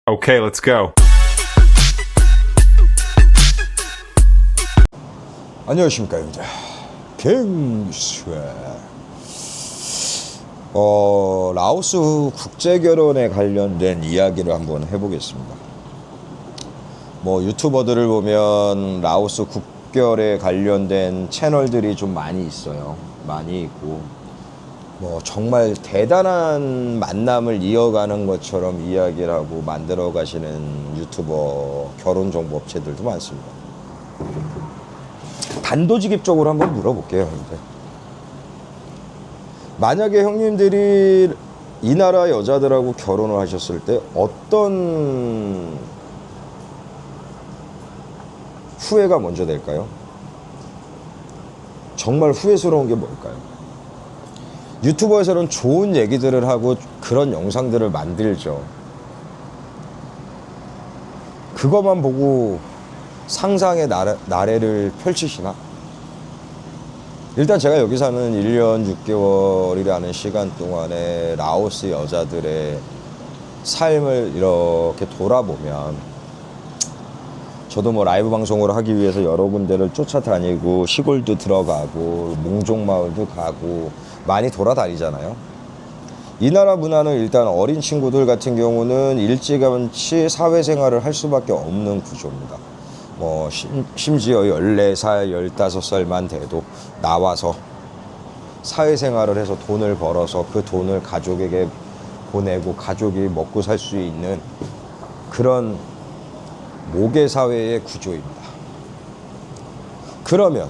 Okay, let's go. 안녕하십니까, 여러분들. 갱수야. 라오스 국제결혼에 관련된 이야기를 한번 해보겠습니다. 뭐 유튜버들을 보면 라오스 국결에 관련된 채널들이 좀 많이 있어요. 많이 있고 뭐 정말 대단한 만남을 이어가는 것처럼 이야기를 하고 만들어 가시는 유튜버 결혼 정보 업체들도 많습니다. 단도직입적으로 한번 물어볼게요, 형님들. 만약에 형님들이 이 나라 여자들하고 결혼을 하셨을 때 어떤 후회가 먼저 될까요? 정말 후회스러운 게 뭘까요? 유튜버에서는 좋은 얘기들을 하고 그런 영상들을 만들죠. 그것만 보고 상상의 나래를 펼치시나? 일단 제가 여기 사는 1년 6개월이라는 시간 동안에 라오스 여자들의 삶을 이렇게 돌아보면 저도 뭐 라이브 방송을 하기 위해서 여러 군데를 쫓아다니고 시골도 들어가고 몽종마을도 가고 많이 돌아다니잖아요. 이 나라 문화는 일단 어린 친구들 같은 경우는 일찌감치 사회생활을 할 수밖에 없는 구조입니다. 뭐 심지어 14살, 15살만 돼도 나와서 사회생활을 해서 돈을 벌어서 그 돈을 가족에게 보내고 가족이 먹고 살 수 있는 그런 모계사회의 구조입니다. 그러면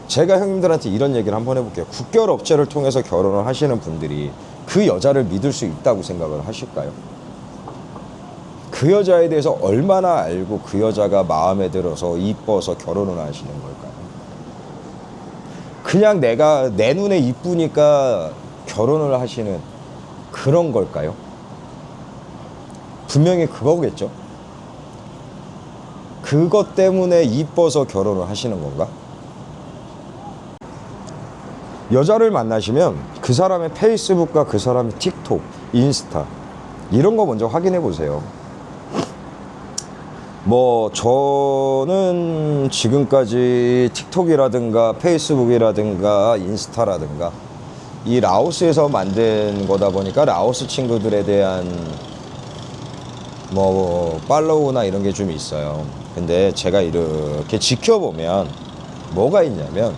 제가 형님들한테 이런 얘기를 한번 해볼게요. 국결 업체를 통해서 결혼을 하시는 분들이 그 여자를 믿을 수 있다고 생각을 하실까요? 그 여자에 대해서 얼마나 알고 그 여자가 마음에 들어서 이뻐서 결혼을 하시는 걸까요? 그냥 내가 내 눈에 이쁘니까 결혼을 하시는 그런 걸까요? 분명히 그거겠죠. 그것 때문에 이뻐서 결혼을 하시는 건가? 여자를 만나시면 그 사람의 페이스북과 그 사람의 틱톡, 인스타 이런 거 먼저 확인해 보세요. 뭐 저는 지금까지 틱톡이라든가 페이스북이라든가 인스타라든가 이 라오스에서 만든 거다 보니까 라오스 친구들에 대한 뭐 팔로우나 이런 게 좀 있어요. 근데 제가 이렇게 지켜보면 뭐가 있냐면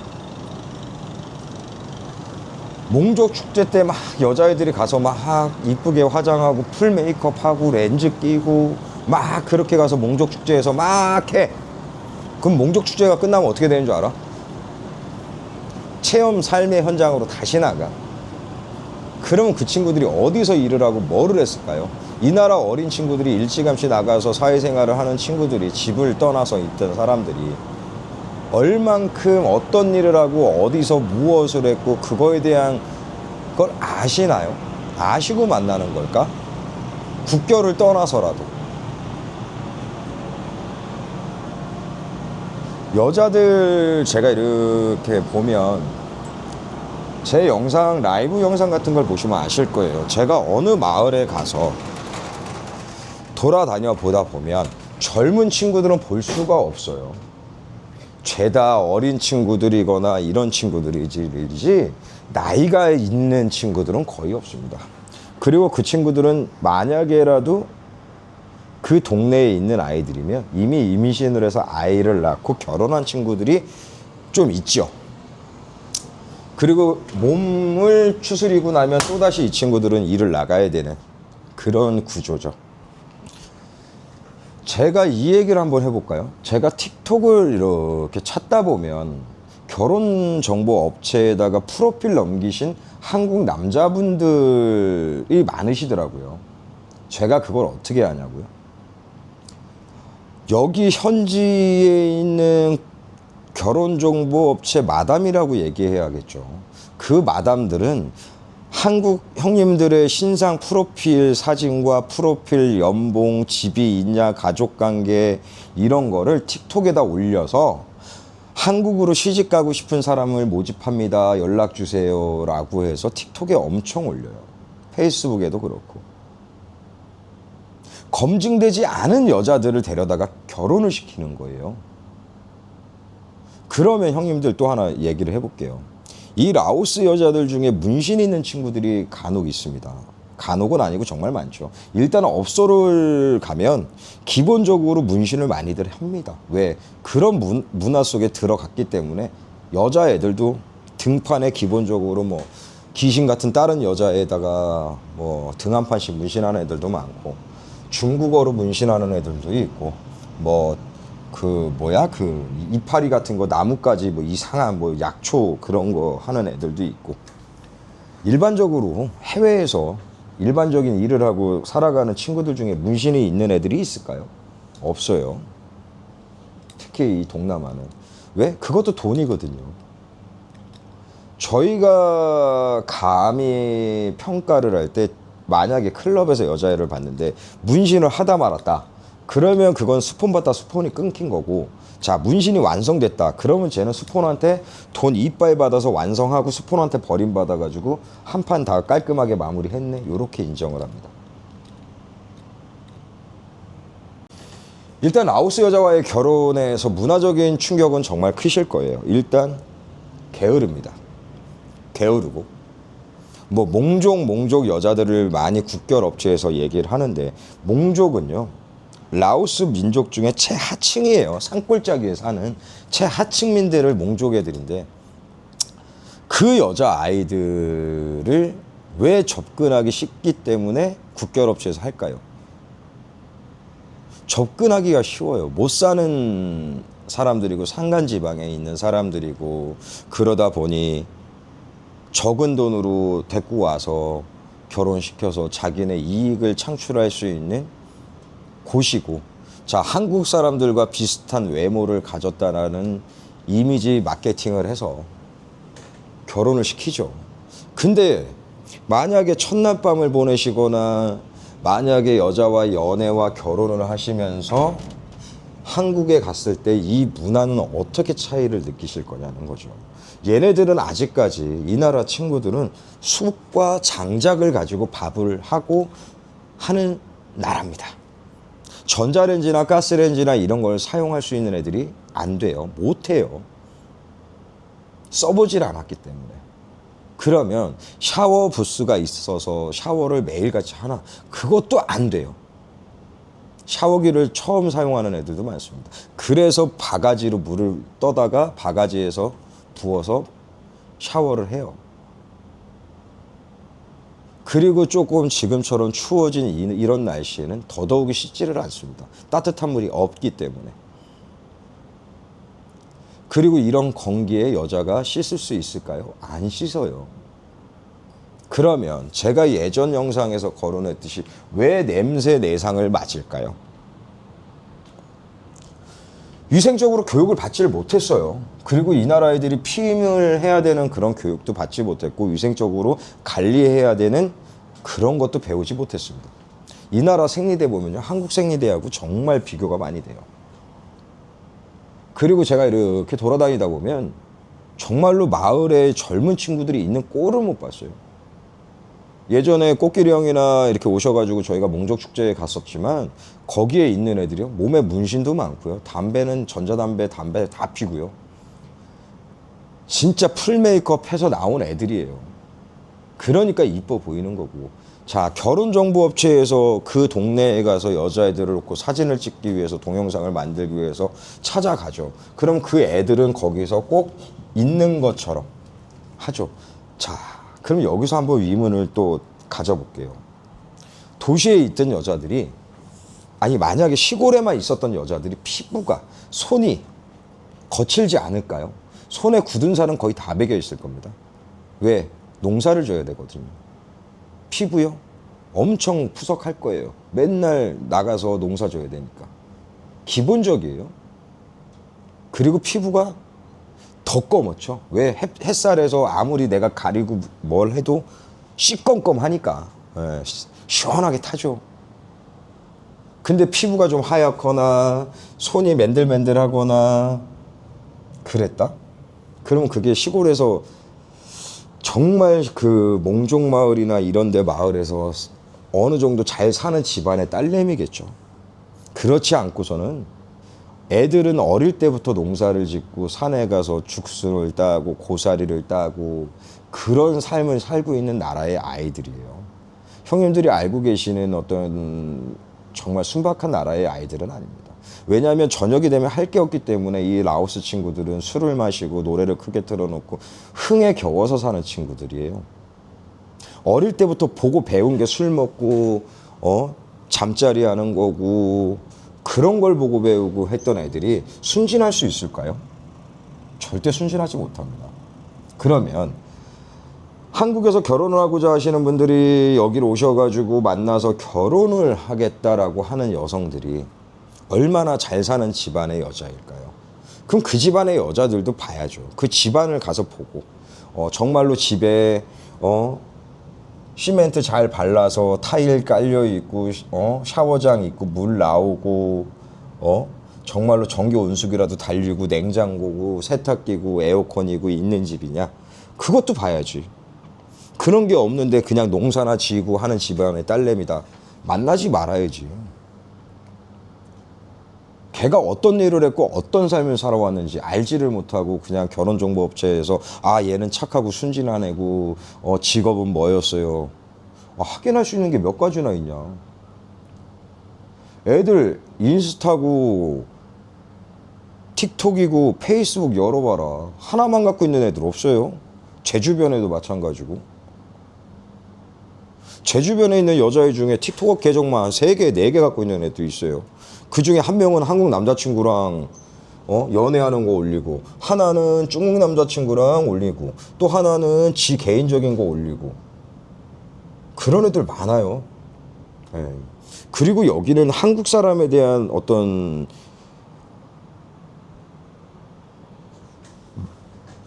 몽족 축제 때 막 여자애들이 가서 막 이쁘게 화장하고 풀 메이크업하고 렌즈 끼고 막 그렇게 가서 몽족 축제에서 막 해. 그럼 몽족 축제가 끝나면 어떻게 되는 줄 알아? 체험 삶의 현장으로 다시 나가. 그러면 그 친구들이 어디서 일을 하고 뭐를 했을까요? 이 나라 어린 친구들이 일찌감치 나가서 사회생활을 하는 친구들이 집을 떠나서 있던 사람들이 얼만큼 어떤 일을 하고 어디서 무엇을 했고 그거에 대한 걸 아시나요? 아시고 만나는 걸까? 국결을 떠나서라도 여자들 제가 이렇게 보면 제 영상 라이브 영상 같은 걸 보시면 아실 거예요. 제가 어느 마을에 가서 돌아다녀 보다 보면 젊은 친구들은 볼 수가 없어요. 죄다 어린 친구들이거나 이런 친구들이지 나이가 있는 친구들은 거의 없습니다. 그리고 그 친구들은 만약에라도 그 동네에 있는 아이들이면 이미 임신을 해서 아이를 낳고 결혼한 친구들이 좀 있죠. 그리고 몸을 추스리고 나면 또다시 이 친구들은 일을 나가야 되는 그런 구조죠. 제가 이 얘기를 한번 해볼까요? 제가 틱톡을 이렇게 찾다 보면 결혼 정보 업체에다가 프로필 넘기신 한국 남자분들이 많으시더라고요. 제가 그걸 어떻게 하냐고요? 여기 현지에 있는 결혼 정보 업체 마담이라고 얘기해야겠죠. 그 마담들은 한국 형님들의 신상 프로필 사진과 프로필 연봉, 집이 있냐, 가족관계 이런 거를 틱톡에다 올려서 한국으로 시집 가고 싶은 사람을 모집합니다. 연락 주세요 라고 해서 틱톡에 엄청 올려요. 페이스북에도 그렇고. 검증되지 않은 여자들을 데려다가 결혼을 시키는 거예요. 그러면 형님들 또 하나 얘기를 해볼게요. 이 라오스 여자들 중에 문신 있는 친구들이 간혹 있습니다. 간혹은 아니고 정말 많죠. 일단 업소를 가면 기본적으로 문신을 많이들 합니다. 왜? 그런 문화 속에 들어갔기 때문에 여자애들도 등판에 기본적으로 뭐 귀신 같은 다른 여자애다가 뭐 등 한 판씩 문신하는 애들도 많고, 중국어로 문신하는 애들도 있고, 뭐 그 이파리 같은 거 나뭇가지 뭐 이상한 뭐 약초 그런 거 하는 애들도 있고. 일반적으로 해외에서 일반적인 일을 하고 살아가는 친구들 중에 문신이 있는 애들이 있을까요? 없어요. 특히 이 동남아는. 왜? 그것도 돈이거든요. 저희가 감히 평가를 할 때 만약에 클럽에서 여자애를 봤는데 문신을 하다 말았다. 그러면 그건 스폰받다 스폰이 끊긴 거고, 자, 문신이 완성됐다. 그러면 쟤는 스폰한테 돈 이빨 받아서 완성하고 스폰한테 버림받아가지고 한 판 다 깔끔하게 마무리했네. 요렇게 인정을 합니다. 일단 라오스 여자와의 결혼에서 문화적인 충격은 정말 크실 거예요. 일단 게으릅니다. 게으르고, 뭐 몽족 여자들을 많이 국결 업체에서 얘기를 하는데, 몽족은요 라오스 민족 중에 최하층이에요. 산골짜기에 사는 최하층민들을 몽족 애들인데, 그 여자 아이들을 왜 접근하기 쉽기 때문에 국결 업체에서 할까요? 접근하기가 쉬워요. 못 사는 사람들이고 산간지방에 있는 사람들이고, 그러다 보니 적은 돈으로 데리고 와서 결혼시켜서 자기네 이익을 창출할 수 있는 곳이고, 자, 한국 사람들과 비슷한 외모를 가졌다라는 이미지 마케팅을 해서 결혼을 시키죠. 근데 만약에 첫날밤을 보내시거나 만약에 여자와 연애와 결혼을 하시면서 한국에 갔을 때 이 문화는 어떻게 차이를 느끼실 거냐는 거죠. 얘네들은 아직까지, 이 나라 친구들은 숲과 장작을 가지고 밥을 하고 하는 나라입니다. 전자레인지나 가스레인지나 이런 걸 사용할 수 있는 애들이 안 돼요. 못 해요. 써보질 않았기 때문에. 그러면 샤워 부스가 있어서 샤워를 매일같이 하나? 그것도 안 돼요. 샤워기를 처음 사용하는 애들도 많습니다. 그래서 바가지로 물을 떠다가 바가지에서 부어서 샤워를 해요. 그리고 조금 지금처럼 추워진 이런 날씨에는 더더욱이 씻지를 않습니다. 따뜻한 물이 없기 때문에. 그리고 이런 건기에 여자가 씻을 수 있을까요? 안 씻어요. 그러면 제가 예전 영상에서 거론했듯이 왜 냄새 내상을 맞을까요? 위생적으로 교육을 받지를 못했어요. 그리고 이 나라 애들이 피임을 해야 되는 그런 교육도 받지 못했고, 위생적으로 관리해야 되는 그런 것도 배우지 못했습니다. 이 나라 생리대 보면요, 한국 생리대하고 정말 비교가 많이 돼요. 그리고 제가 이렇게 돌아다니다 보면 정말로 마을에 젊은 친구들이 있는 꼴을 못 봤어요. 예전에 꽃길이 형이나 이렇게 오셔가지고 저희가 몽족축제에 갔었지만, 거기에 있는 애들이요, 몸에 문신도 많고요, 담배는 전자담배, 담배 다 피고요. 진짜 풀 메이크업 해서 나온 애들이에요. 그러니까 이뻐 보이는 거고. 자, 결혼정보업체에서 그 동네에 가서 여자애들을 놓고 사진을 찍기 위해서, 동영상을 만들기 위해서 찾아가죠. 그럼 그 애들은 거기서 꼭 있는 것처럼 하죠. 자, 그럼 여기서 한번 의문을 또 가져볼게요. 도시에 있던 여자들이, 아니 만약에 시골에만 있었던 여자들이 피부가, 손이 거칠지 않을까요? 손에 굳은 살은 거의 다 배겨 있을 겁니다. 왜? 농사를 져야 되거든요. 피부요? 엄청 푸석할 거예요. 맨날 나가서 농사 져야 되니까. 기본적이에요. 그리고 피부가 더 검었죠. 왜? 햇살에서 아무리 내가 가리고 뭘 해도 시꺼껌하니까 시원하게 타죠. 근데 피부가 좀 하얗거나 손이 맨들맨들하거나 그랬다? 그러면 그게 시골에서 정말 그 몽족 마을이나 이런 데 마을에서 어느 정도 잘 사는 집안의 딸내미겠죠. 그렇지 않고서는 애들은 어릴 때부터 농사를 짓고 산에 가서 죽순을 따고 고사리를 따고 그런 삶을 살고 있는 나라의 아이들이에요. 형님들이 알고 계시는 어떤 정말 순박한 나라의 아이들은 아닙니다. 왜냐하면 저녁이 되면 할 게 없기 때문에 이 라오스 친구들은 술을 마시고 노래를 크게 틀어놓고 흥에 겨워서 사는 친구들이에요. 어릴 때부터 보고 배운 게 술 먹고 잠자리 하는 거고 그런 걸 보고 배우고 했던 애들이 순진할 수 있을까요? 절대 순진하지 못합니다. 그러면 한국에서 결혼을 하고자 하시는 분들이 여기로 오셔가지고 만나서 결혼을 하겠다라고 하는 여성들이 얼마나 잘 사는 집안의 여자일까요? 그럼 그 집안의 여자들도 봐야죠. 그 집안을 가서 보고 정말로 집에 시멘트 잘 발라서 타일 깔려 있고 샤워장 있고 물 나오고 정말로 전기 온수기라도 달리고 냉장고고 세탁기고 에어컨이고 있는 집이냐? 그것도 봐야지. 그런 게 없는데 그냥 농사나 지고 하는 집안의 딸내미다. 만나지 말아야지. 걔가 어떤 일을 했고 어떤 삶을 살아왔는지 알지를 못하고 그냥 결혼정보업체에서 얘는 착하고 순진한 애고 직업은 뭐였어요. 확인할 수 있는 게 몇 가지나 있냐. 애들 인스타고 틱톡이고 페이스북 열어봐라. 하나만 갖고 있는 애들 없어요. 제 주변에도 마찬가지고. 제 주변에 있는 여자애 중에 틱톡 계정만 한 3개, 4개 갖고 있는 애도 있어요. 그 중에 한 명은 한국 남자친구랑 연애하는 거 올리고, 하나는 중국 남자친구랑 올리고, 또 하나는 지 개인적인 거 올리고. 그런 애들 많아요. 네. 그리고 여기는 한국 사람에 대한 어떤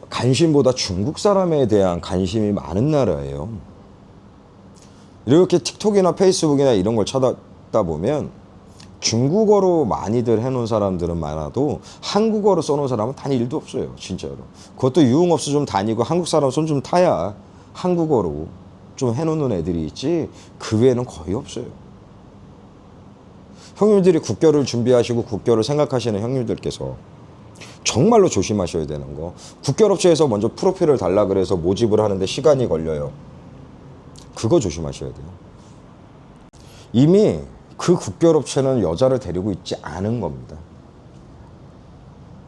관심보다 중국 사람에 대한 관심이 많은 나라예요. 이렇게 틱톡이나 페이스북이나 이런 걸 찾다 보면 중국어로 많이들 해놓은 사람들은 많아도 한국어로 써놓은 사람은 단 1도 없어요. 진짜로. 그것도 유흥업소 좀 다니고 한국 사람 손 좀 타야 한국어로 좀 해놓는 애들이 있지 그 외에는 거의 없어요. 형님들이 국결을 준비하시고 국결을 생각하시는 형님들께서 정말로 조심하셔야 되는 거, 국결업체에서 먼저 프로필을 달라 그래서 모집을 하는데 시간이 걸려요. 그거 조심하셔야 돼요. 이미 그 국결업체는 여자를 데리고 있지 않은 겁니다.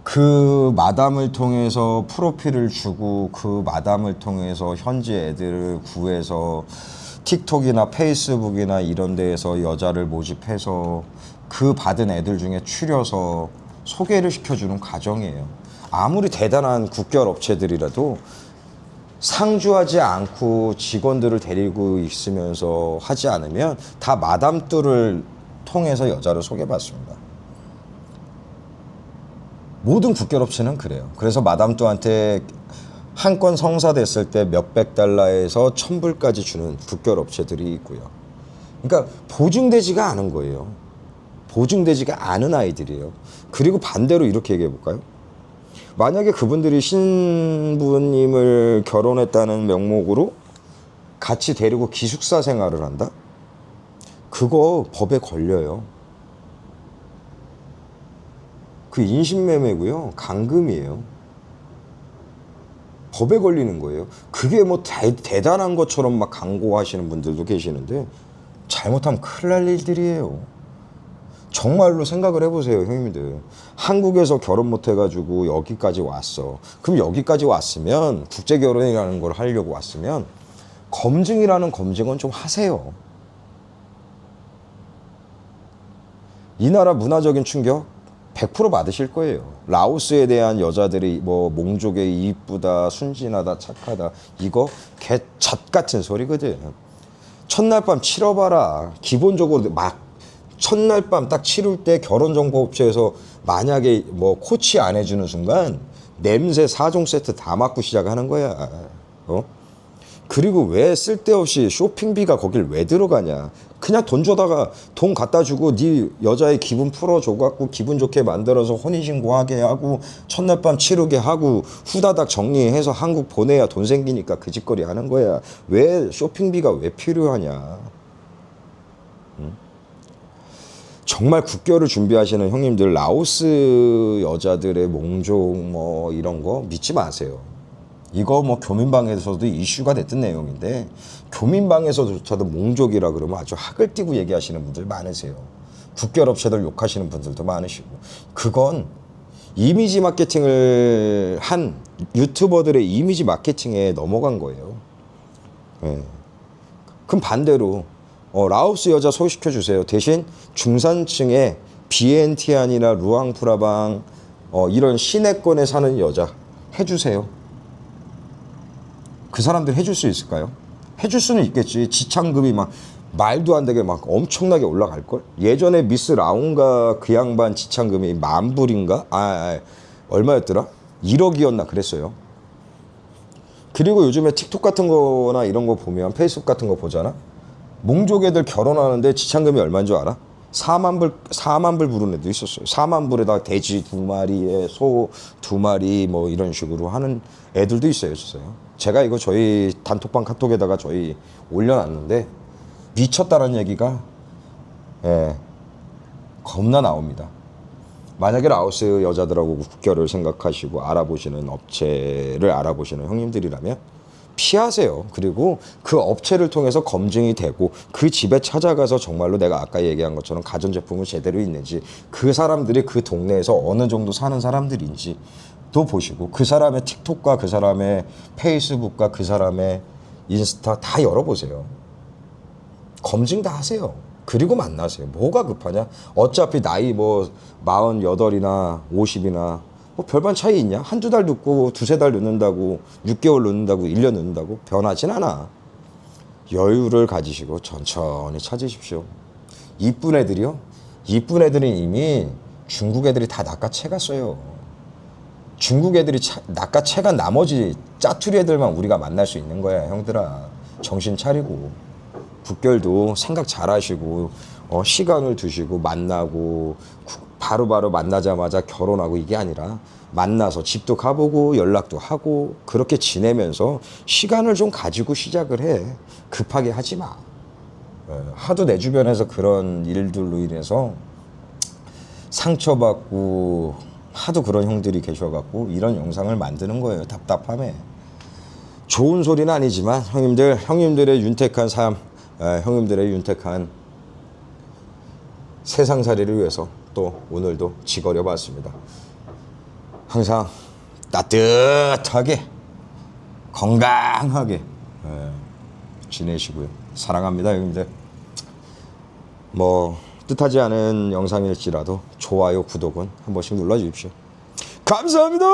그 마담을 통해서 프로필을 주고 그 마담을 통해서 현지 애들을 구해서 틱톡이나 페이스북이나 이런 데에서 여자를 모집해서 그 받은 애들 중에 추려서 소개를 시켜주는 과정이에요. 아무리 대단한 국결업체들이라도 상주하지 않고 직원들을 데리고 있으면서 하지 않으면 다 마담들을 통해서 여자를 소개받습니다. 모든 국결업체는 그래요. 그래서 마담뚜한테 한 건 성사됐을 때 몇백 달러에서 1000불까지 주는 국결업체들이 있고요. 그러니까 보증되지가 않은 거예요. 보증되지가 않은 아이들이에요. 그리고 반대로 이렇게 얘기해 볼까요? 만약에 그분들이 신부님을 결혼했다는 명목으로 같이 데리고 기숙사 생활을 한다? 그거 법에 걸려요. 그 인신매매고요. 강금이에요. 법에 걸리는 거예요. 그게 뭐 대단한 것처럼 막 광고하시는 분들도 계시는데 잘못하면 큰일 날 일들이에요. 정말로 생각을 해보세요, 형님들. 한국에서 결혼 못 해가지고 여기까지 왔어. 그럼 여기까지 왔으면 국제결혼이라는 걸 하려고 왔으면 검증이라는 검증은 좀 하세요. 이 나라 문화적인 충격 100% 받으실 거예요. 라오스에 대한 여자들이 뭐 몽족에 이쁘다, 순진하다, 착하다, 이거 개잣 같은 소리거든. 첫날 밤 치러봐라. 기본적으로 막 첫날 밤 딱 치를 때 결혼정보업체에서 만약에 뭐 코치 안 해주는 순간 냄새 4종 세트 다 맞고 시작하는 거야. 그리고 왜 쓸데없이 쇼핑비가 거길 왜 들어가냐. 그냥 돈 줘다가 돈 갖다 주고 네 여자의 기분 풀어줘갖고 기분 좋게 만들어서 혼인신고하게 하고 첫날 밤 치르게 하고 후다닥 정리해서 한국 보내야 돈 생기니까 그 짓거리 하는 거야. 왜 쇼핑비가 왜 필요하냐. 정말 국결을 준비하시는 형님들, 라오스 여자들의 몽족 뭐 이런 거 믿지 마세요. 이거 뭐 교민방에서도 이슈가 됐던 내용인데, 교민방에서조차도 몽족이라 그러면 아주 학을 띠고 얘기하시는 분들 많으세요. 국결 업체들 욕하시는 분들도 많으시고, 그건 이미지 마케팅을 한 유튜버들의 이미지 마케팅에 넘어간 거예요. 예. 그럼 반대로 라오스 여자 소개시켜 주세요. 대신 중산층의 비엔티안이나 루앙프라방 이런 시내권에 사는 여자 해주세요. 그 사람들 해줄 수 있을까요? 해줄 수는 있겠지. 지참금이 막 말도 안 되게 막 엄청나게 올라갈걸? 예전에 미스 라운가 그 양반 지참금이 10,000불인가? 얼마였더라? 1억이었나 그랬어요. 그리고 요즘에 틱톡 같은 거나 이런 거 보면, 페이스북 같은 거 보잖아? 몽족 애들 결혼하는데 지참금이 얼마인 줄 알아? 4만 불 부르는 애도 있었어요. 4만 불에다 돼지 2마리에 소 2마리 뭐 이런 식으로 하는 애들도 있어요. 제가 이거 저희 단톡방 카톡에다가 저희 올려놨는데, 미쳤다는 얘기가 겁나 나옵니다. 만약에 라오스 여자들하고 국결을 생각하시고 알아보시는 업체를 알아보시는 형님들이라면 피하세요. 그리고 그 업체를 통해서 검증이 되고 그 집에 찾아가서 정말로 내가 아까 얘기한 것처럼 가전제품은 제대로 있는지, 그 사람들이 그 동네에서 어느 정도 사는 사람들인지 또 보시고, 그 사람의 틱톡과 그 사람의 페이스북과 그 사람의 인스타 다 열어보세요. 검증 다 하세요. 그리고 만나세요. 뭐가 급하냐? 어차피 나이 뭐 48이나 50이나 뭐 별반 차이 있냐? 한두 달 늦고 두세 달 늦는다고, 6개월 늦는다고, 1년 늦는다고 변하진 않아. 여유를 가지시고 천천히 찾으십시오. 이쁜 애들이요? 이쁜 애들은 이미 중국 애들이 다 낚아채갔어요. 중국 애들이 낚아채간 나머지 짜투리 애들만 우리가 만날 수 있는 거야, 형들아. 정신 차리고. 국결도 생각 잘 하시고 시간을 두시고 만나고 바로바로 만나자마자 결혼하고 이게 아니라, 만나서 집도 가보고 연락도 하고 그렇게 지내면서 시간을 좀 가지고 시작을 해. 급하게 하지 마. 하도 내 주변에서 그런 일들로 인해서 상처받고 하도 그런 형들이 계셔갖고 이런 영상을 만드는 거예요. 답답함에. 좋은 소리는 아니지만 형님들의 윤택한 삶, 형님들의 윤택한 세상살이를 위해서 또 오늘도 지거려 봤습니다. 항상 따뜻하게 건강하게 지내시고요. 사랑합니다, 형님들. 뭐 뜻하지 않은 영상일지라도 좋아요, 구독은 한 번씩 눌러주십시오. 감사합니다.